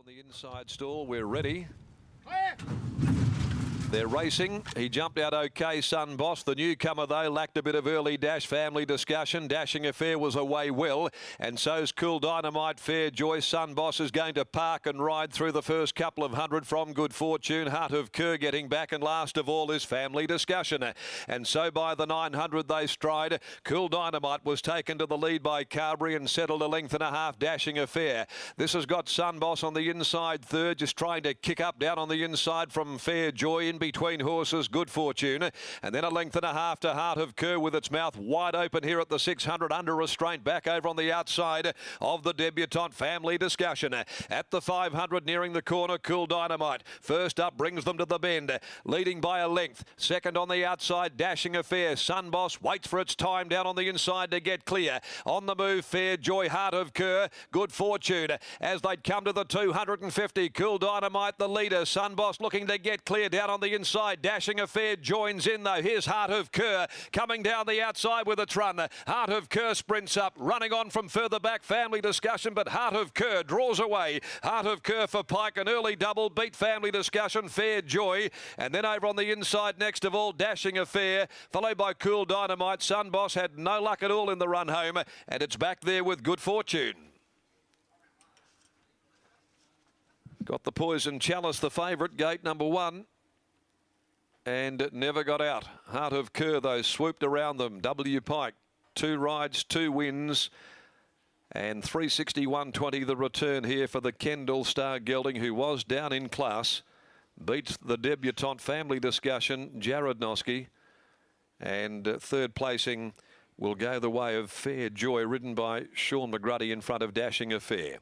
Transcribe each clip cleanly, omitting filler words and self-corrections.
On the inside stall, we're ready. They're racing. He jumped out okay, Sun Boss. The newcomer, though, lacked a bit of early dash. Family discussion. Dashing Affair was away well. And so's Cool Dynamite. Fair Joy. Sun Boss is going to park and ride through the first couple of hundred from Good Fortune. Heart of Kerr getting back. And last of all is Family Discussion. And so by the 900 they stride. Cool Dynamite was taken to the lead by Carberry and settled a length and a half. Dashing Affair. This has got Sun Boss on the inside third. Just trying to kick up down on the inside from Fair Joy. In between horses, Good Fortune, and then a length and a half to Heart of Kerr with its mouth wide open here at the 600 under restraint. Back over on the outside of the debutante, Family Discussion. At the 500 nearing the corner, Cool Dynamite. First up brings them to the bend, leading by a length. Second on the outside, Dashing Affair. Sun Boss waits for its time down on the inside to get clear. On the move, Fair Joy, Heart of Kerr, Good Fortune. As they'd come to the 250, Cool Dynamite the leader. Sun Boss looking to get clear down on the inside. Dashing Affair joins in though. Here's Heart of Kerr coming down the outside with its run. Heart of Kerr sprints up, running on from further back. Family Discussion, but Heart of Kerr draws away. Heart of Kerr for Pike, an early double, beat Family Discussion, Fair Joy, and then over on the inside next of all, Dashing Affair, followed by Cool Dynamite. Sun Boss had no luck at all in the run home, and it's back there with Good Fortune. Got the Poison Chalice, the favourite, gate number 1. And it never got out. Heart of Kerr, though, swooped around them. W. Pike, 2 rides, 2 wins. And 361.20 the return here for the Kendall Star Gelding, who was down in class. Beats the debutante, Family Discussion, Jared Noski. And third placing will go the way of Fair Joy, ridden by Sean McGruddy in front of Dashing Affair.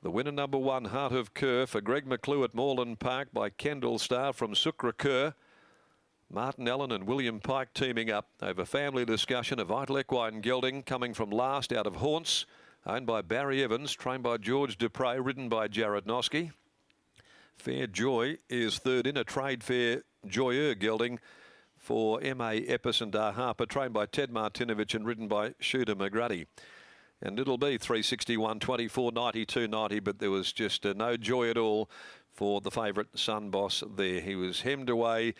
The winner number 1, Heart of Kerr, for Greg McClue at Moreland Park by Kendall Star from Sukra Kerr. Martin Allen and William Pike teaming up over Family Discussion. A Vital Equine Gelding coming from last out of Haunts, owned by Barry Evans, trained by George Dupre, ridden by Jared Noski. Fair Joy is third in a Trade Fair Joyeux Gelding for M.A. Epis and Dar Harper, trained by Ted Martinovich and ridden by Shooter McGruddy. And it'll be 361, 24, 92, 90, but there was just no joy at all for the favourite Sun Boss there. He was hemmed away,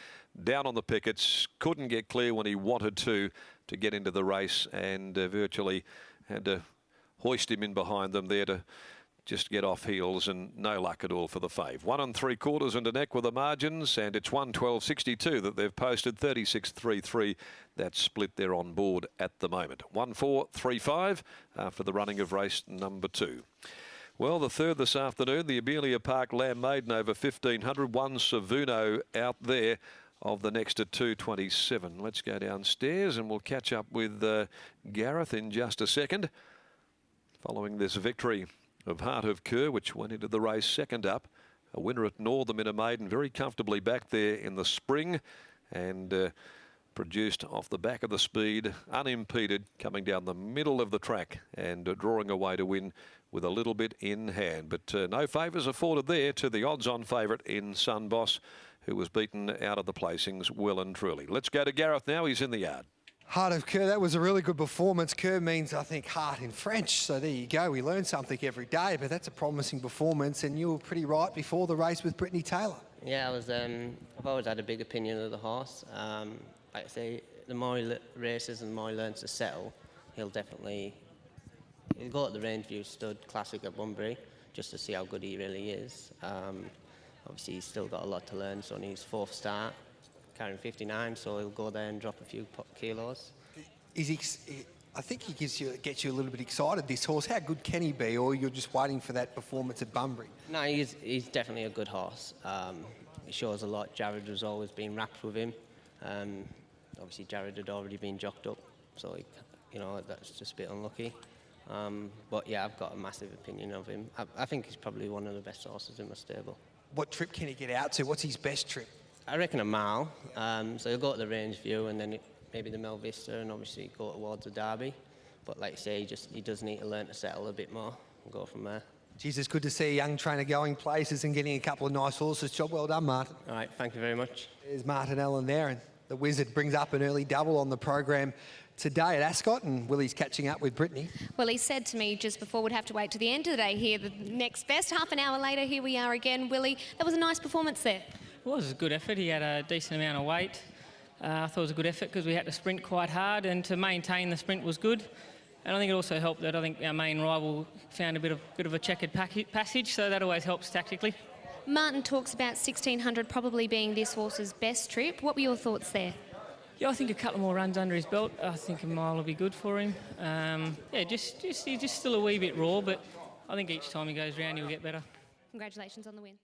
down on the pickets, couldn't get clear when he wanted to get into the race, and virtually had to hoist him in behind them there to just get off heels, and no luck at all for the fave. 1 3/4 and a neck with the margins, and it's 112.62 that they've posted, 36.33. That split there on board at the moment. 1-4-3-5 after the running of race number 2. Well, the third this afternoon, the Abelia Park Lamb Maiden over 1,500. 1 Savuno out there of the next at 2:27. Let's go downstairs and we'll catch up with Gareth in just a second. Following this victory of Heart of Kerr, which went into the race second up. A winner at Northam in a maiden, very comfortably back there in the spring, and produced off the back of the speed, unimpeded, coming down the middle of the track and drawing away to win with a little bit in hand. But no favours afforded there to the odds-on favourite in Sun Boss, who was beaten out of the placings well and truly. Let's go to Gareth now. He's in the yard. Heart of Kerr, that was a really good performance. Kerr means, I think, heart in French. So there you go. We learn something every day, but that's a promising performance. And you were pretty right before the race with Brittany Taylor. Yeah, I was. I've always had a big opinion of the horse. Like I say, the more he races and the more he learns to settle, he'll go at the Rangeview Stud Classic at Bunbury just to see how good he really is. Obviously, he's still got a lot to learn. It's only his 4th start, carrying 59, so he'll go there and drop a few kilos. I think he gets you a little bit excited, this horse. How good can he be, or you're just waiting for that performance at Bunbury? No, he's definitely a good horse. He shows a lot. Jared has always been wrapped with him. Obviously, Jared had already been jocked up, so that's just a bit unlucky. But yeah, I've got a massive opinion of him. I think he's probably one of the best horses in my stable. What trip can he get out to? What's his best trip? I reckon a mile. So he'll go to the Rangeview and then maybe the Mel Vista, and obviously go towards the Derby. But like I say, he does need to learn to settle a bit more and go from there. Jesus, good to see a young trainer going places and getting a couple of nice horses. Job well done, Martin. All right, thank you very much. There's Martin Allen there, and the Wizard brings up an early double on the program today at Ascot, and Willie's catching up with Brittany. Well, he said to me just before we'd have to wait to the end of the day here, the next best. Half an hour later, here we are again. Willie, that was a nice performance there. It was a good effort. He had a decent amount of weight. I thought it was a good effort because we had to sprint quite hard, and to maintain the sprint was good. And I think it also helped that I think our main rival found a bit of a checkered passage, so that always helps tactically. Martin talks about 1600 probably being this horse's best trip. What were your thoughts there? Yeah, I think a couple more runs under his belt. I think a mile will be good for him. He's just still a wee bit raw, but I think each time he goes round, he'll get better. Congratulations on the win.